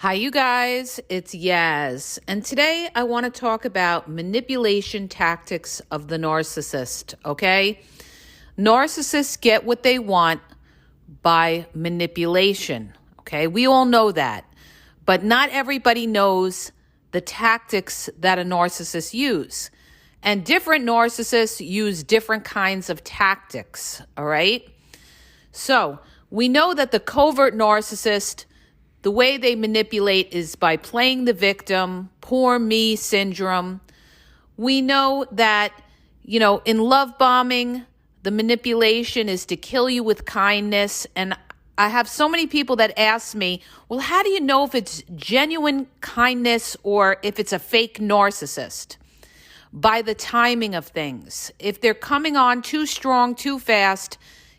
Hi, you guys. It's Yaz. And today I want to talk about manipulation tactics of the narcissist, okay? Narcissists get what they want by manipulation, okay? We all know that. But not everybody knows the tactics that a narcissist use. And different narcissists use different kinds of tactics, all right? So we know that the covert narcissist, the way they manipulate is by playing the victim, poor me syndrome. We know that, in love bombing, the manipulation is to kill you with kindness. And I have so many people that ask me, well, how do you know if it's genuine kindness or if it's a fake narcissist? By the timing of things. If they're coming on too strong, too fast,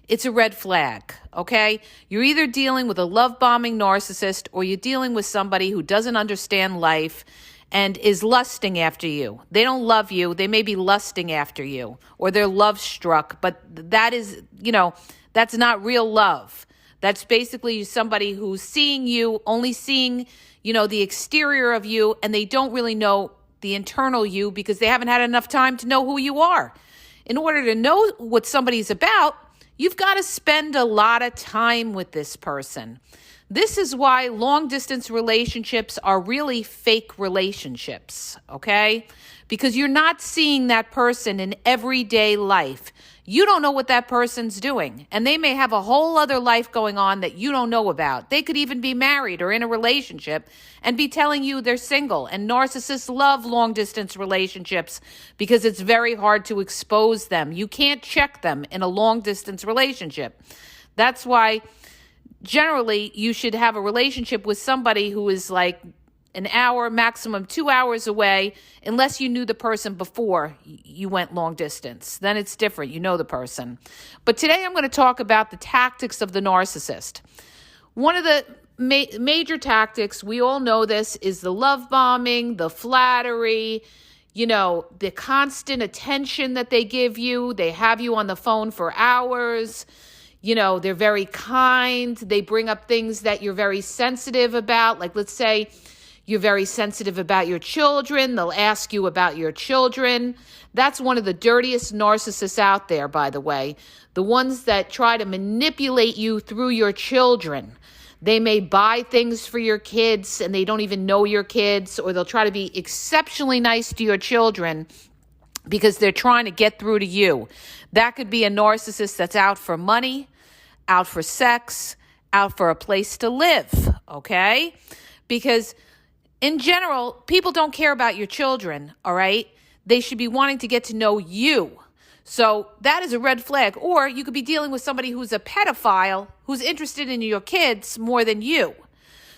it's a red flag, okay? You're either dealing with a love-bombing narcissist or you're dealing with somebody who doesn't understand life and is lusting after you. They don't love you. They may be lusting after you or they're love-struck, but that is, that's not real love. That's basically somebody who's seeing you, only seeing, the exterior of you, and they don't really know the internal you because they haven't had enough time to know who you are. In order to know what somebody's about, you've got to spend a lot of time with this person. This is why long-distance relationships are really fake relationships, okay? Because you're not seeing that person in everyday life. You don't know what that person's doing, and they may have a whole other life going on that you don't know about. They could even be married or in a relationship and be telling you they're single. And narcissists love long-distance relationships because it's very hard to expose them. You can't check them in a long-distance relationship. That's why generally you should have a relationship with somebody who is like an hour, maximum 2 hours away, unless you knew the person before you went long distance. Then it's different. You know the person. But today I'm going to talk about the tactics of the narcissist. One of the major tactics, we all know this, is the love bombing, the flattery, the constant attention that they give you. They have you on the phone for hours. They're very kind. They bring up things that you're very sensitive about. Like, let's say you're very sensitive about your children. They'll ask you about your children. That's one of the dirtiest narcissists out there, by the way. The ones that try to manipulate you through your children. They may buy things for your kids and they don't even know your kids, or they'll try to be exceptionally nice to your children because they're trying to get through to you. That could be a narcissist that's out for money, out for sex, out for a place to live, okay? Because in general, people don't care about your children, all right? They should be wanting to get to know you. So that is a red flag. Or you could be dealing with somebody who's a pedophile who's interested in your kids more than you.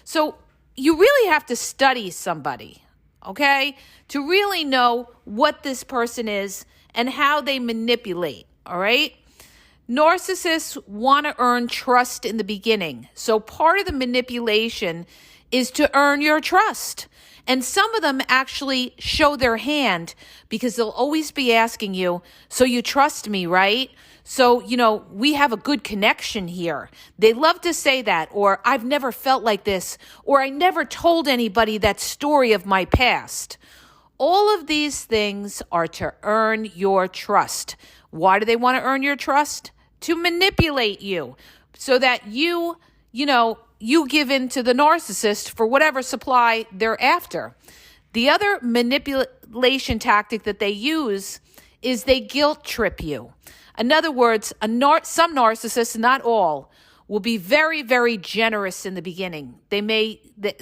So you really have to study somebody, okay, to really know what this person is and how they manipulate, all right? Narcissists want to earn trust in the beginning. So part of the manipulation is to earn your trust. And some of them actually show their hand because they'll always be asking you, so you trust me, right? So, we have a good connection here. They love to say that, or I've never felt like this, or I never told anybody that story of my past. All of these things are to earn your trust. Why do they want to earn your trust? To manipulate you so that you give in to the narcissist for whatever supply they're after. The other manipulation tactic that they use is they guilt trip you. In other words, some narcissists, not all, will be very, very generous in the beginning.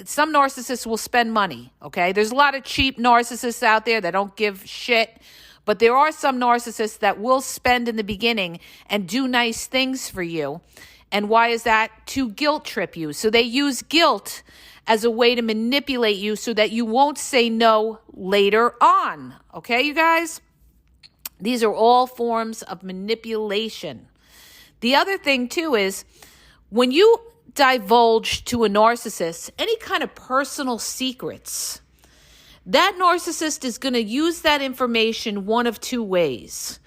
Some narcissists will spend money, okay? There's a lot of cheap narcissists out there that don't give shit, but there are some narcissists that will spend in the beginning and do nice things for you. And why is that? To guilt trip you. So they use guilt as a way to manipulate you so that you won't say no later on. Okay, you guys? These are all forms of manipulation. The other thing, too, is when you divulge to a narcissist any kind of personal secrets, that narcissist is going to use that information one of two ways.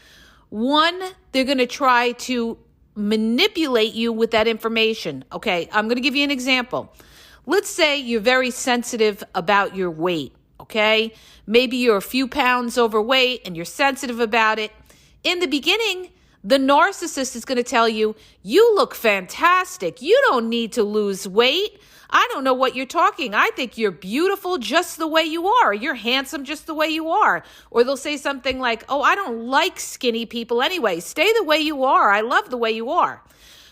One, they're going to try to manipulate you with that information. Okay, I'm going to give you an example. let's say you're very sensitive about your weight, okay? Maybe you're a few pounds overweight and you're sensitive about it. In the beginning, the narcissist is going to tell you, you look fantastic. You don't need to lose weight. I don't know what you're talking. I think you're beautiful just the way you are. You're handsome just the way you are. Or they'll say something like, oh, I don't like skinny people anyway. Stay the way you are. I love the way you are.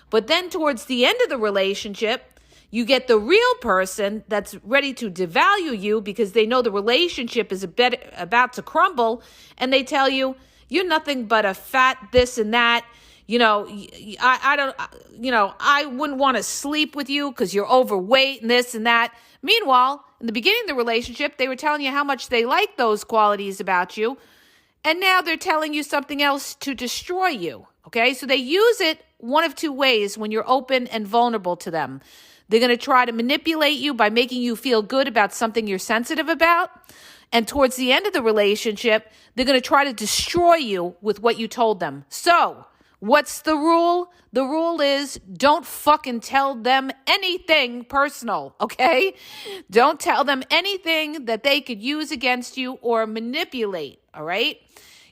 But then towards the end of the relationship, you get the real person that's ready to devalue you because they know the relationship is about to crumble, and they tell you, you're nothing but a fat this and that. I wouldn't want to sleep with you because you're overweight and this and that. Meanwhile, in the beginning of the relationship, they were telling you how much they like those qualities about you. And now they're telling you something else to destroy you. Okay, so they use it one of two ways when you're open and vulnerable to them. They're going to try to manipulate you by making you feel good about something you're sensitive about. And towards the end of the relationship, they're going to try to destroy you with what you told them. So, what's the rule? The rule is don't fucking tell them anything personal, okay? Don't tell them anything that they could use against you or manipulate, all right?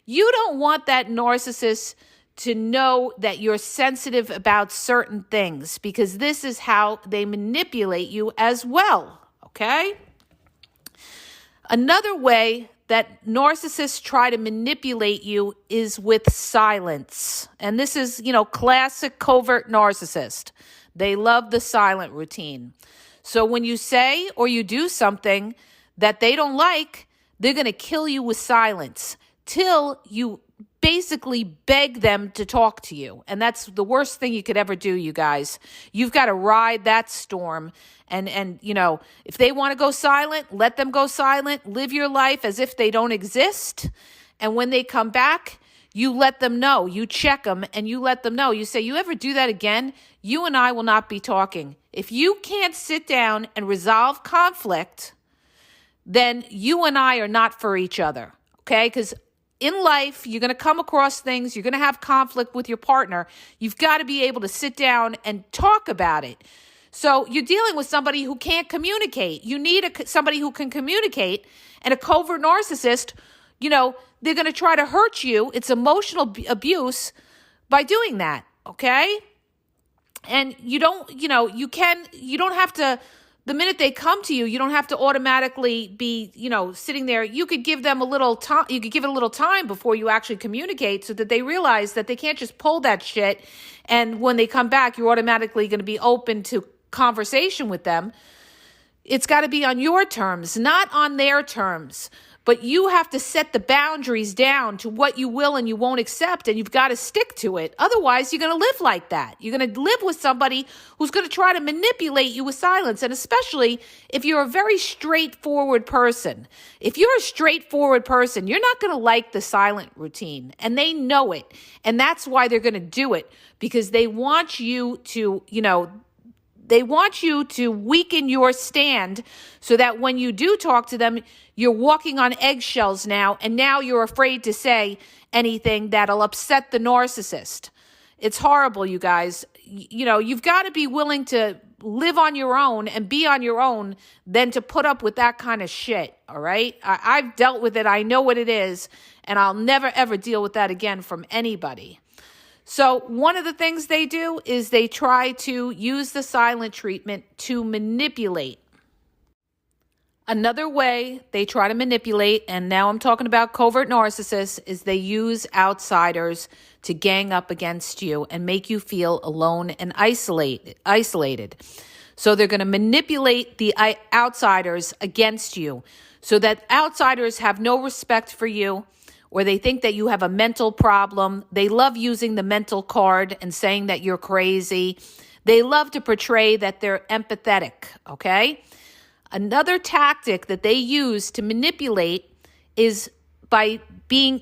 You don't want that narcissist to know that you're sensitive about certain things because this is how they manipulate you as well, okay? Another way that narcissists try to manipulate you is with silence. And this is, classic covert narcissist. They love the silent routine. So when you say or you do something that they don't like, they're going to kill you with silence till you basically beg them to talk to you. And that's the worst thing you could ever do, you guys. You've got to ride that storm. And if they want to go silent, let them go silent. Live your life as if they don't exist. And when they come back, you let them know. You check them and you let them know. You say, you ever do that again, you and I will not be talking. If you can't sit down and resolve conflict, then you and I are not for each other. Okay? Because in life, you're going to come across things. You're going to have conflict with your partner. You've got to be able to sit down and talk about it. So you're dealing with somebody who can't communicate. You need somebody who can communicate. And a covert narcissist, they're going to try to hurt you. It's emotional abuse by doing that, okay? And you don't have to, the minute they come to you, you don't have to automatically be, sitting there. You could give them a little time. You could give it a little time before you actually communicate so that they realize that they can't just pull that shit. And when they come back, you're automatically going to be open to conversation with them. It's got to be on your terms, not on their terms. But you have to set the boundaries down to what you will and you won't accept, and you've got to stick to it. Otherwise, you're going to live like that. You're going to live with somebody who's going to try to manipulate you with silence, and especially if you're a very straightforward person. If you're a straightforward person, you're not going to like the silent routine, and they know it. And that's why they're going to do it, because they want you to, they want you to weaken your stand so that when you do talk to them, you're walking on eggshells now, and now you're afraid to say anything that'll upset the narcissist. It's horrible, you guys. You've got to be willing to live on your own and be on your own than to put up with that kind of shit, all right? I've dealt with it. I know what it is, and I'll never, ever deal with that again from anybody. So one of the things they do is they try to use the silent treatment to manipulate. Another way they try to manipulate, and now I'm talking about covert narcissists, is they use outsiders to gang up against you and make you feel alone and isolated. So they're going to manipulate the outsiders against you so that outsiders have no respect for you, or they think that you have a mental problem. They love using the mental card and saying that you're crazy. They love to portray that they're empathetic, okay? Another tactic that they use to manipulate is by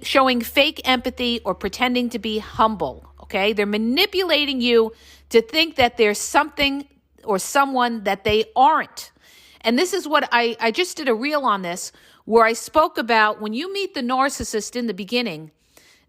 showing fake empathy or pretending to be humble, okay? They're manipulating you to think that there's something or someone that they aren't. And this is what I just did a reel on this, where I spoke about when you meet the narcissist in the beginning,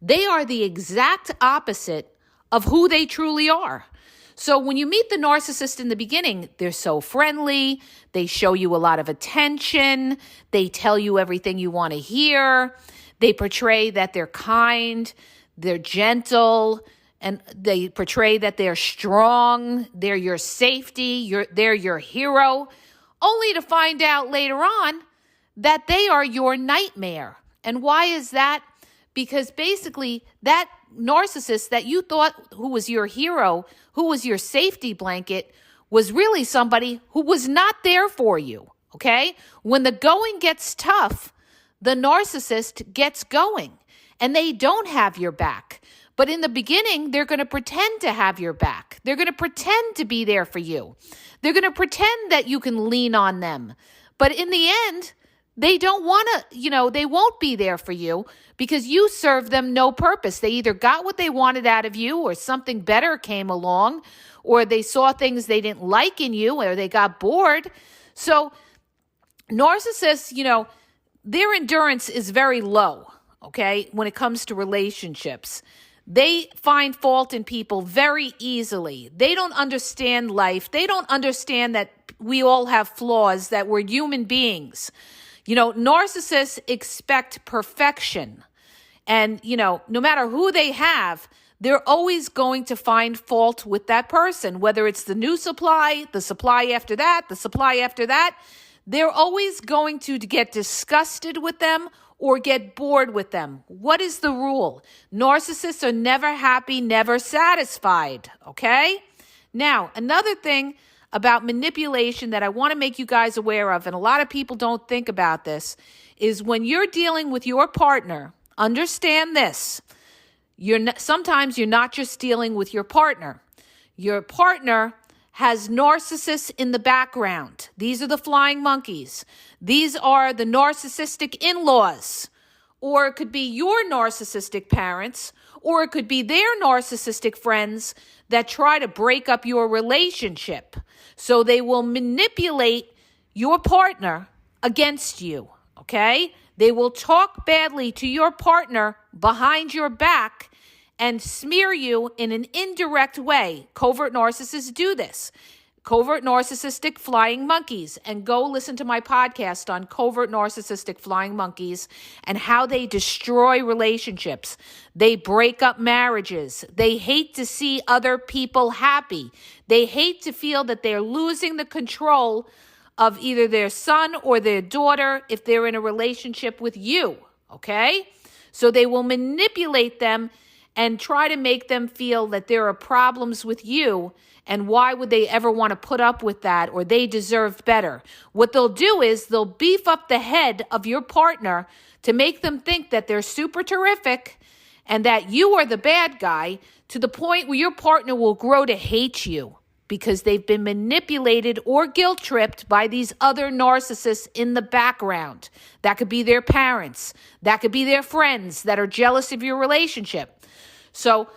they are the exact opposite of who they truly are. So when you meet the narcissist in the beginning, they're so friendly. They show you a lot of attention. They tell you everything you want to hear. They portray that they're kind, they're gentle, and they portray that they're strong. They're your safety. They're your hero, only to find out later on that they are your nightmare. And why is that? Because basically that narcissist that you thought who was your hero, who was your safety blanket, was really somebody who was not there for you, okay? When the going gets tough, the narcissist gets going and they don't have your back. But in the beginning, they're going to pretend to have your back. They're going to pretend to be there for you. They're going to pretend that you can lean on them. But in the end, they don't want to, they won't be there for you because you serve them no purpose. They either got what they wanted out of you or something better came along, or they saw things they didn't like in you, or they got bored. So narcissists, their endurance is very low, okay, when it comes to relationships. They find fault in people very easily. They don't understand life. They don't understand that we all have flaws, that we're human beings. Narcissists expect perfection. And, no matter who they have, they're always going to find fault with that person, whether it's the new supply, the supply after that, the supply after that. They're always going to get disgusted with them or get bored with them. What is the rule? Narcissists are never happy, never satisfied, okay? Now, another thing about manipulation that I want to make you guys aware of, and a lot of people don't think about this, is when you're dealing with your partner, understand this. Sometimes you're not just dealing with your partner. Your partner has narcissists in the background. These are the flying monkeys. These are the narcissistic in-laws. Or it could be your narcissistic parents, or it could be their narcissistic friends that try to break up your relationship. So they will manipulate your partner against you, okay? They will talk badly to your partner behind your back and smear you in an indirect way. Covert narcissists do this. Covert narcissistic flying monkeys. And go listen to my podcast on covert narcissistic flying monkeys and how they destroy relationships. They break up marriages. They hate to see other people happy. They hate to feel that they're losing the control of either their son or their daughter if they're in a relationship with you, okay? So they will manipulate them and try to make them feel that there are problems with you, and why would they ever want to put up with that, or they deserve better. What they'll do is they'll beef up the head of your partner to make them think that they're super terrific and that you are the bad guy, to the point where your partner will grow to hate you because they've been manipulated or guilt-tripped by these other narcissists in the background. That could be their parents. That could be their friends that are jealous of your relationship. So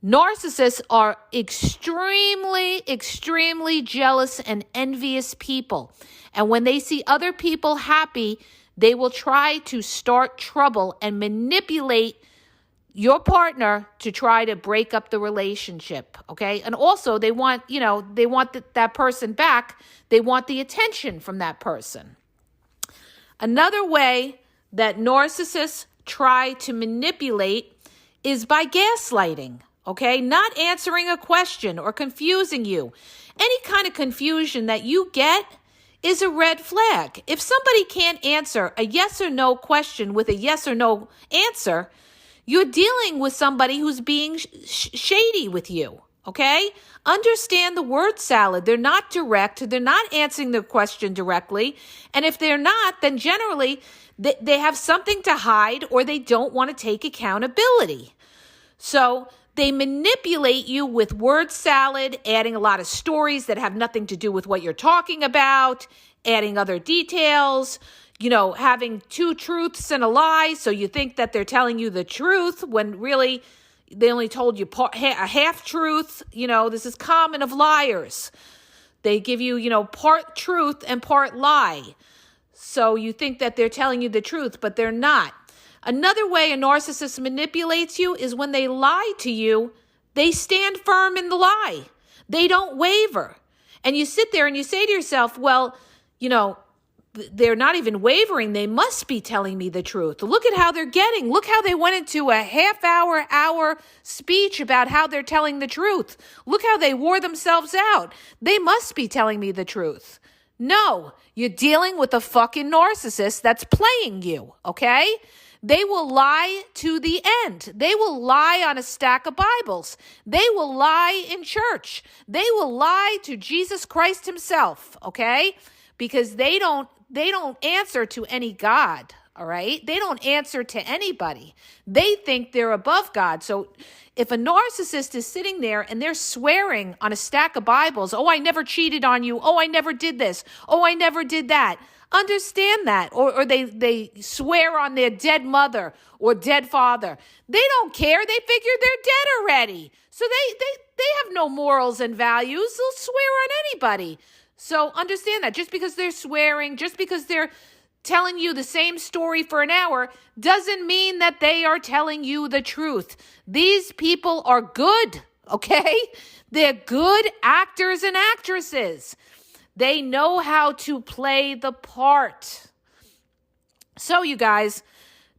narcissists are extremely, extremely jealous and envious people. And when they see other people happy, they will try to start trouble and manipulate your partner to try to break up the relationship, okay? And also they want, that person back. They want the attention from that person. Another way that narcissists try to manipulate is by gaslighting, okay? Not answering a question or confusing you. Any kind of confusion that you get is a red flag. If somebody can't answer a yes or no question with a yes or no answer, you're dealing with somebody who's being shady with you, okay? Understand the word salad. They're not direct. They're not answering the question directly. And if they're not, then generally they have something to hide, or they don't want to take accountability. So they manipulate you with word salad, adding a lot of stories that have nothing to do with what you're talking about, adding other details, having two truths and a lie. So you think that they're telling you the truth when really they only told you a half truth. This is common of liars. They give you, part truth and part lie. So you think that they're telling you the truth, but they're not. Another way a narcissist manipulates you is when they lie to you, they stand firm in the lie. They don't waver. And you sit there and you say to yourself, well, they're not even wavering. They must be telling me the truth. Look at how they're getting. Look how they went into a hour speech about how they're telling the truth. Look how they wore themselves out. They must be telling me the truth. No, you're dealing with a fucking narcissist that's playing you, okay? They will lie to the end. They will lie on a stack of Bibles. They will lie in church. They will lie to Jesus Christ himself, okay? Because they don't answer to any God, all right? They don't answer to anybody. They think they're above God. So if a narcissist is sitting there and they're swearing on a stack of Bibles, oh, I never cheated on you. Oh, I never did this. Oh, I never did that. Understand that. Or they swear on their dead mother or dead father. They don't care. They figure they're dead already. So they have no morals and values. They'll swear on anybody. So understand that just because they're swearing, just because they're telling you the same story for an hour, doesn't mean that they are telling you the truth. These people are good, okay? They're good actors and actresses. They know how to play the part. So you guys,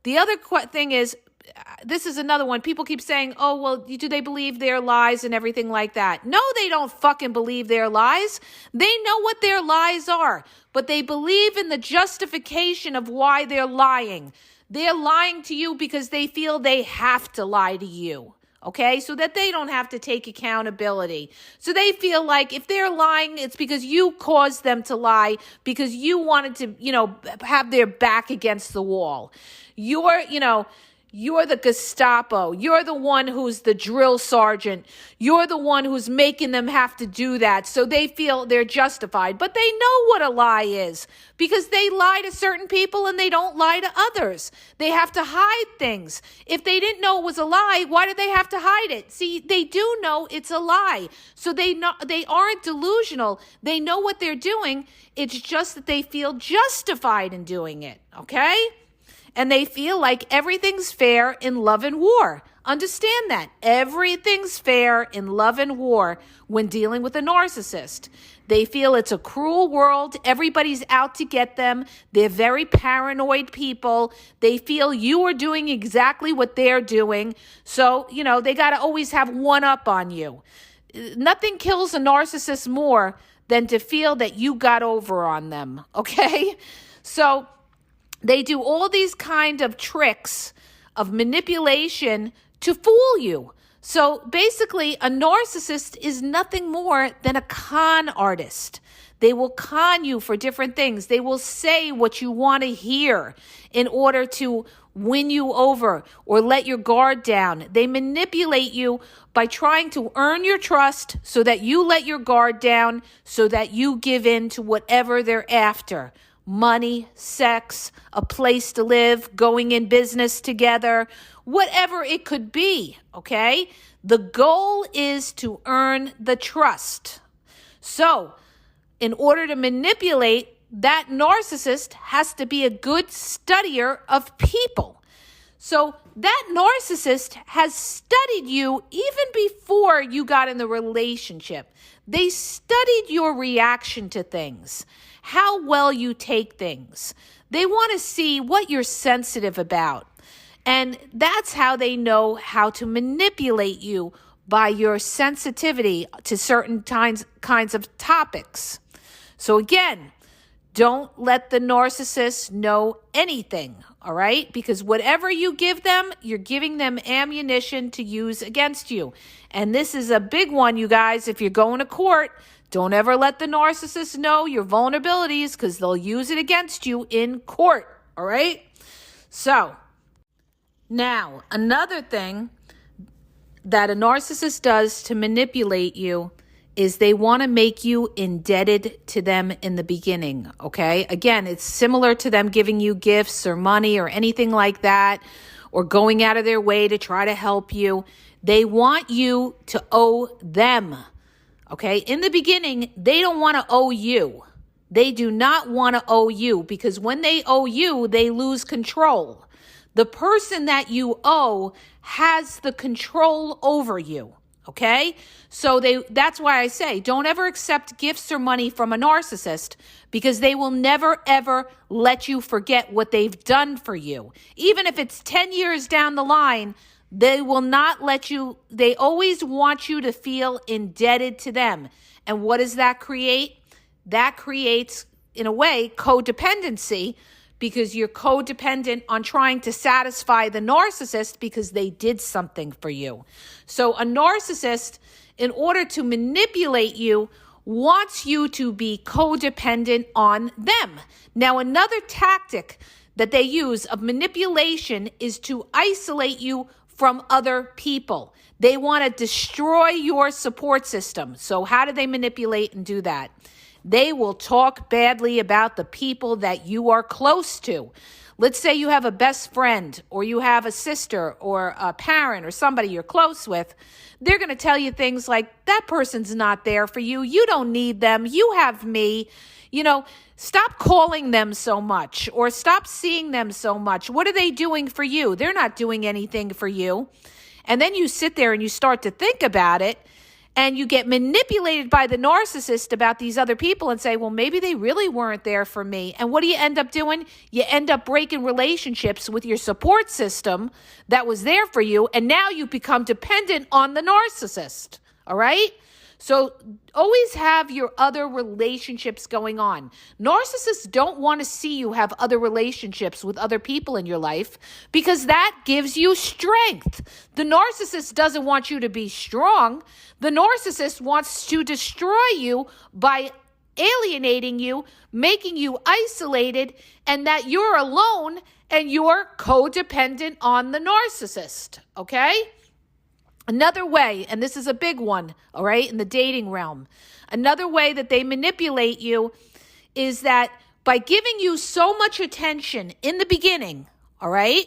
the other thing is, this is another one. People keep saying, oh, well, do they believe their lies and everything like that? No, they don't fucking believe their lies. They know what their lies are, but they believe in the justification of why they're lying. They're lying to you because they feel they have to lie to you, okay? So that they don't have to take accountability. So they feel like if they're lying, it's because you caused them to lie, because you wanted to, have their back against the wall. You're the Gestapo. You're the one who's the drill sergeant. You're the one who's making them have to do that. So they feel they're justified. But they know what a lie is because they lie to certain people and they don't lie to others. They have to hide things. If they didn't know it was a lie, why did they have to hide it? See, they do know it's a lie. So they aren't delusional. They know what they're doing. It's just that they feel justified in doing it. Okay? And they feel like everything's fair in love and war. Understand that. Everything's fair in love and war when dealing with a narcissist. They feel it's a cruel world. Everybody's out to get them. They're very paranoid people. They feel you are doing exactly what they're doing. So, they got to always have one up on you. Nothing kills a narcissist more than to feel that you got over on them. Okay? So they do all these kind of tricks of manipulation to fool you. So basically, a narcissist is nothing more than a con artist. They will con you for different things. They will say what you want to hear in order to win you over or let your guard down. They manipulate you by trying to earn your trust so that you let your guard down, so that you give in to whatever they're after. Money, sex, a place to live, going in business together, whatever it could be, okay? The goal is to earn the trust. So, in order to manipulate, that narcissist has to be a good studier of people. So, that narcissist has studied you even before you got in the relationship. They studied your reaction to things, how well you take things. They want to see what you're sensitive about. And that's how they know how to manipulate you, by your sensitivity to certain kinds of topics. So again, don't let the narcissist know anything, all right? Because whatever you give them, you're giving them ammunition to use against you. And this is a big one, you guys. If you're going to court, don't ever let the narcissist know your vulnerabilities, because they'll use it against you in court, all right? So, now, another thing that a narcissist does to manipulate you is they want to make you indebted to them in the beginning, okay? Again, it's similar to them giving you gifts or money or anything like that, or going out of their way to try to help you. They want you to owe them, okay? In the beginning, they don't want to owe you. They do not want to owe you, because when they owe you, they lose control. The person that you owe has the control over you, Okay? So that's why I say don't ever accept gifts or money from a narcissist, because they will never, ever let you forget what they've done for you. Even if it's 10 years down the line, they will not let you. They always want you to feel indebted to them. And what does that create? That creates, in a way, codependency, because you're codependent on trying to satisfy the narcissist because they did something for you. So a narcissist, in order to manipulate you, wants you to be codependent on them. Now, another tactic that they use of manipulation is to isolate you from other people. They want to destroy your support system. So how do they manipulate and do that? They will talk badly about the people that you are close to. Let's say you have a best friend, or you have a sister or a parent or somebody you're close with. They're going to tell you things like, that person's not there for you. You don't need them. You have me. Stop calling them so much, or stop seeing them so much. What are they doing for you? They're not doing anything for you. And then you sit there and you start to think about it, and you get manipulated by the narcissist about these other people and say, well, maybe they really weren't there for me. And what do you end up doing? You end up breaking relationships with your support system that was there for you. And now you become dependent on the narcissist. All right? So always have your other relationships going on. Narcissists don't want to see you have other relationships with other people in your life, because that gives you strength. The narcissist doesn't want you to be strong. The narcissist wants to destroy you by alienating you, making you isolated, and that you're alone and you're codependent on the narcissist. Okay? Another way, and this is a big one, all right, in the dating realm, another way that they manipulate you is that by giving you so much attention in the beginning, all right?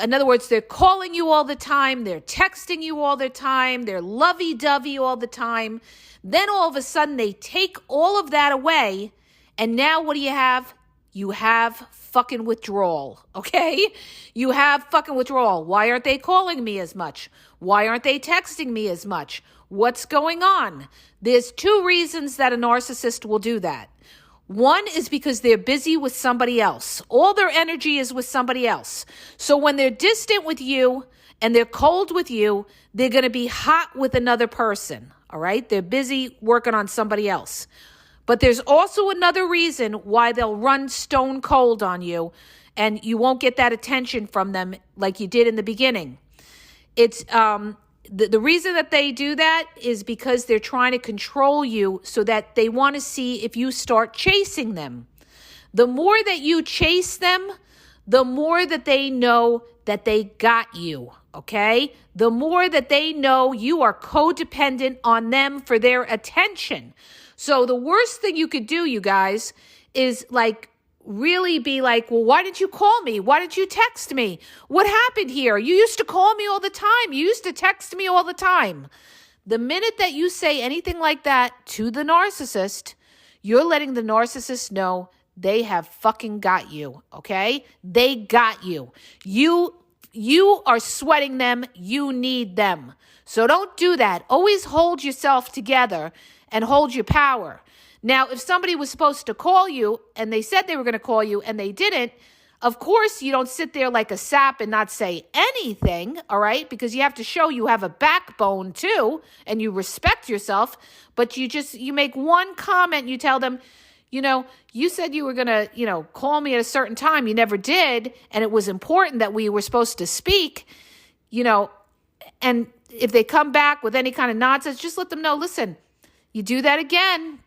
In other words, they're calling you all the time, they're texting you all the time, they're lovey-dovey all the time. Then all of a sudden they take all of that away, and now what do you have? You have fucking withdrawal, okay? You have fucking withdrawal. Why aren't they calling me as much? Why aren't they texting me as much? What's going on? There's two reasons that a narcissist will do that. One is because they're busy with somebody else. All their energy is with somebody else. So when they're distant with you and they're cold with you, they're going to be hot with another person, all right? They're busy working on somebody else. But there's also another reason why they'll run stone cold on you, and you won't get that attention from them like you did in the beginning. It's the reason that they do that is because they're trying to control you, so that they want to see if you start chasing them. The more that you chase them, the more that they know that they got you, okay? The more that they know you are codependent on them for their attention. So the worst thing you could do, you guys, is really be like, well, why didn't you call me? Why didn't you text me? What happened here? You used to call me all the time. You used to text me all the time. The minute that you say anything like that to the narcissist, you're letting the narcissist know they have fucking got you, okay? They got you. You are sweating them. You need them. So don't do that. Always hold yourself together and hold your power. Now, if somebody was supposed to call you and they said they were going to call you and they didn't, of course, you don't sit there like a sap and not say anything, all right? Because you have to show you have a backbone too, and you respect yourself. But you make one comment and you tell them, you said you were going to, call me at a certain time. You never did. And it was important that we were supposed to speak, and if they come back with any kind of nonsense, just let them know, listen, you do that again,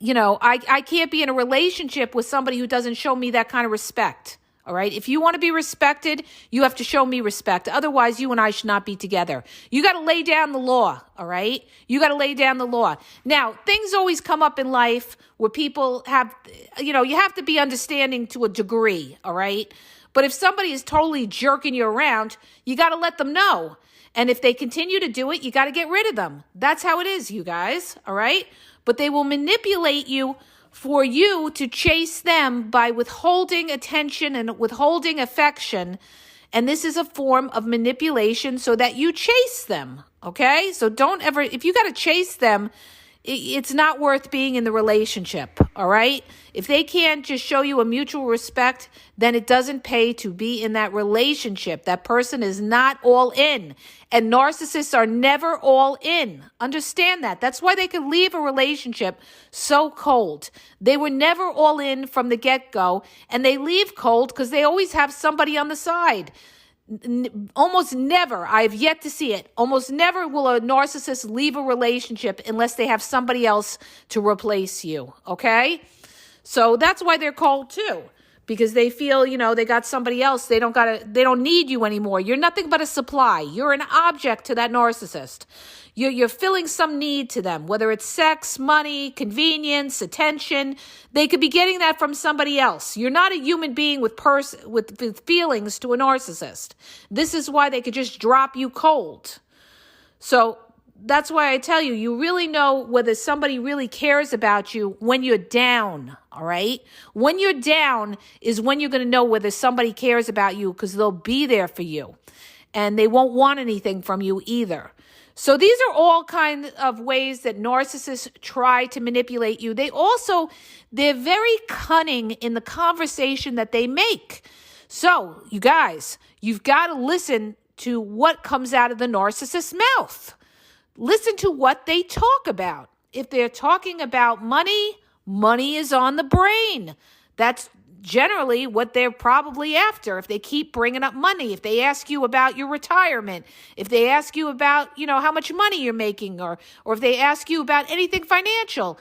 I can't be in a relationship with somebody who doesn't show me that kind of respect. All right. If you want to be respected, you have to show me respect. Otherwise, you and I should not be together. You got to lay down the law. All right. You got to lay down the law. Now, things always come up in life where people have, you have to be understanding to a degree. All right. But if somebody is totally jerking you around, you got to let them know. And if they continue to do it, you got to get rid of them. That's how it is, you guys. All right. But they will manipulate you for you to chase them by withholding attention and withholding affection. And this is a form of manipulation so that you chase them, okay? So don't ever, if you got to chase them, it's not worth being in the relationship, all right? If they can't just show you a mutual respect, then it doesn't pay to be in that relationship. That person is not all in. And narcissists are never all in. Understand that. That's why they could leave a relationship so cold. They were never all in from the get-go, and they leave cold because they always have somebody on the side. Almost never, I've yet to see it, almost never will a narcissist leave a relationship unless they have somebody else to replace you, okay? So that's why they're cold too, because they feel, they got somebody else. They don't need you anymore. You're nothing but a supply. You're an object to that narcissist. You're filling some need to them, whether it's sex, money, convenience, attention. They could be getting that from somebody else. You're not a human being with feelings to a narcissist. This is why they could just drop you cold. So that's why I tell you, you really know whether somebody really cares about you when you're down, all right? When you're down is when you're going to know whether somebody cares about you, because they'll be there for you and they won't want anything from you either. So these are all kinds of ways that narcissists try to manipulate you. They're very cunning in the conversation that they make. So you guys, you've got to listen to what comes out of the narcissist's mouth. Listen to what they talk about. If they're talking about money, money is on the brain. That's generally what they're probably after. If they keep bringing up money, if they ask you about your retirement, if they ask you about, how much money you're making, or if they ask you about anything financial,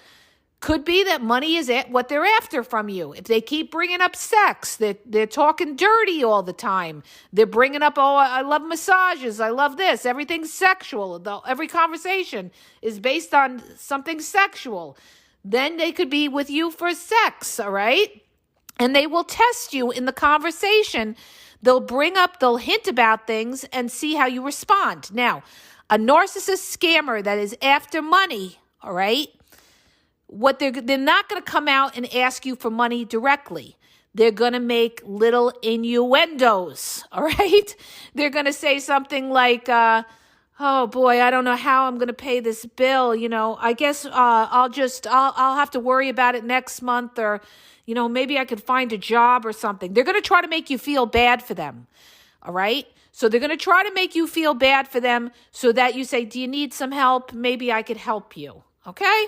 could be that money is what they're after from you. If they keep bringing up sex, they're talking dirty all the time. They're bringing up, I love massages, I love this, everything's sexual. Every conversation is based on something sexual. Then they could be with you for sex, all right? And they will test you in the conversation. They'll hint about things and see how you respond. Now, a narcissist scammer that is after money, all right, they're not going to come out and ask you for money directly. They're going to make little innuendos, all right? They're going to say something like, oh boy, I don't know how I'm going to pay this bill. I guess I'll have to worry about it next month, or, maybe I could find a job or something. They're going to try to make you feel bad for them. All right. So they're going to try to make you feel bad for them so that you say, do you need some help? Maybe I could help you. Okay.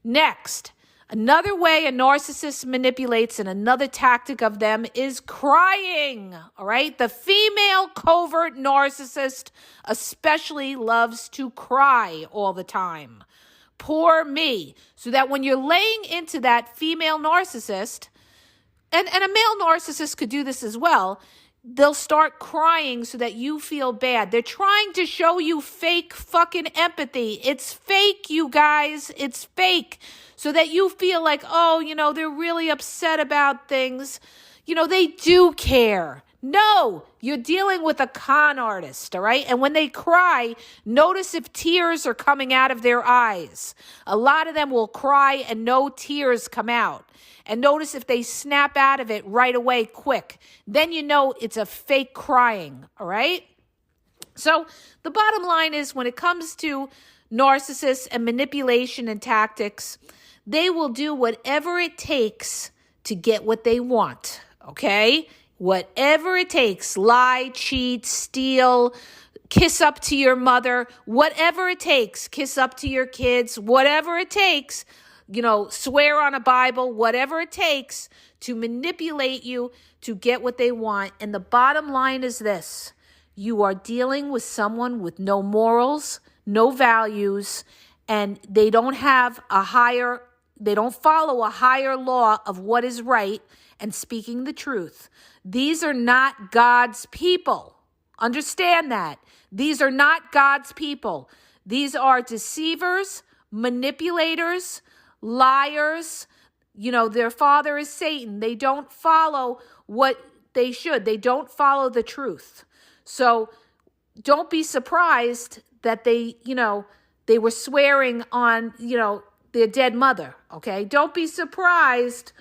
Next, another way a narcissist manipulates, and another tactic of them, is crying. All right. The female covert narcissist especially loves to cry all the time. Poor me. So that when you're laying into that female narcissist, and a male narcissist could do this as well, they'll start crying so that you feel bad. They're trying to show you fake fucking empathy. It's fake, you guys. It's fake. So that you feel like, they're really upset about things. They do care. No, you're dealing with a con artist, all right? And when they cry, notice if tears are coming out of their eyes. A lot of them will cry and no tears come out. And notice if they snap out of it right away quick. Then you know it's a fake crying, all right? So the bottom line is, when it comes to narcissists and manipulation and tactics, they will do whatever it takes to get what they want, okay? Whatever it takes. Lie, cheat, steal, kiss up to your mother, whatever it takes. Kiss up to your kids, whatever it takes. Swear on a Bible, whatever it takes to manipulate you to get what they want. And the bottom line is this: you are dealing with someone with no morals, no values, and they don't follow a higher law of what is right and speaking the truth. These are not God's people. Understand that. These are not God's people. These are deceivers, manipulators, liars. Their father is Satan. They don't follow what they should. They don't follow the truth. So don't be surprised that they were swearing on, their dead mother, okay? Don't be surprised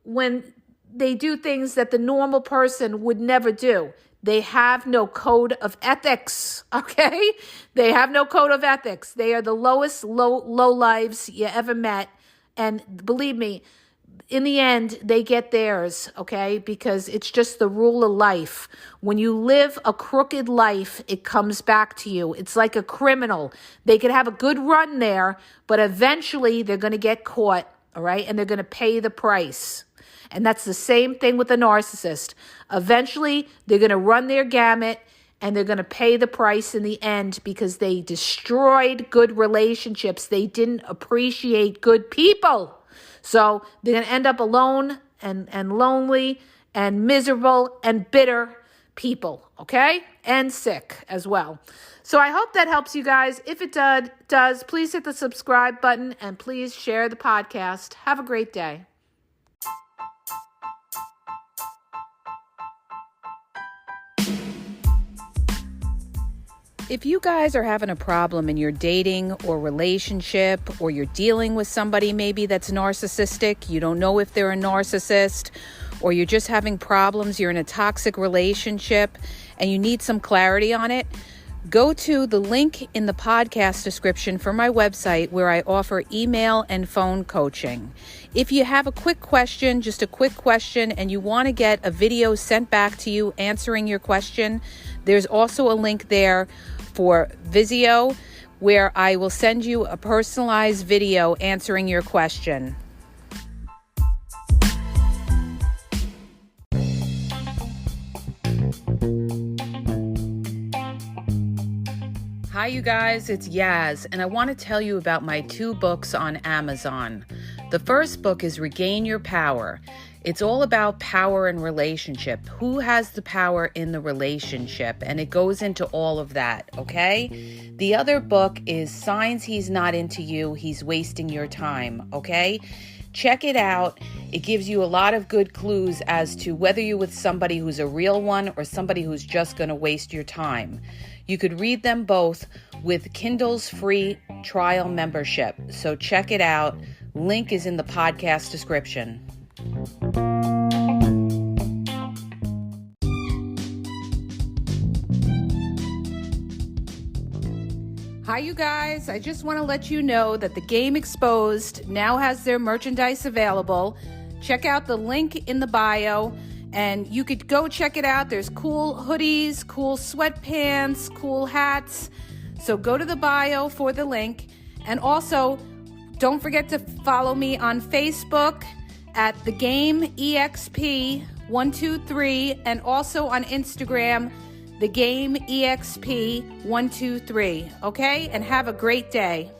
when they do things that the normal person would never do. They have no code of ethics, okay? They have no code of ethics. They are the lowest low lives you ever met. And believe me, in the end, they get theirs, okay? Because it's just the rule of life. When you live a crooked life, it comes back to you. It's like a criminal. They could have a good run there, but eventually they're going to get caught, all right? And they're going to pay the price. And that's the same thing with the narcissist. Eventually, they're going to run their gamut and they're going to pay the price in the end because they destroyed good relationships. They didn't appreciate good people. So they're going to end up alone and lonely and miserable and bitter people, okay? And sick as well. So I hope that helps you guys. If it does, please hit the subscribe button and please share the podcast. Have a great day. If you guys are having a problem in your dating or relationship, or you're dealing with somebody maybe that's narcissistic, you don't know if they're a narcissist, or you're just having problems, you're in a toxic relationship, and you need some clarity on it, go to the link in the podcast description for my website where I offer email and phone coaching. If you have a quick question, just a quick question, and you want to get a video sent back to you answering your question, there's also a link there for Vizio where I will send you a personalized video answering your question. Hi, you guys, it's Yaz, and I want to tell you about my 2 books on Amazon. The first book is Regain Your Power. It's all about power and relationship. Who has the power in the relationship? And it goes into all of that, okay? The other book is Signs He's Not Into You, He's Wasting Your Time, okay? Check it out. It gives you a lot of good clues as to whether you're with somebody who's a real one or somebody who's just going to waste your time. You could read them both with Kindle's free trial membership. So check it out. Link is in the podcast description. Hi, you guys. I just want to let you know that the Game Exposed now has their merchandise available. Check out the link in the bio and you could go check it out. There's cool hoodies, cool sweatpants, cool hats. So go to the bio for the link. And also, don't forget to follow me on Facebook at The Game EXP 123 and also on Instagram, The Game EXP 123. Okay? And have a great day.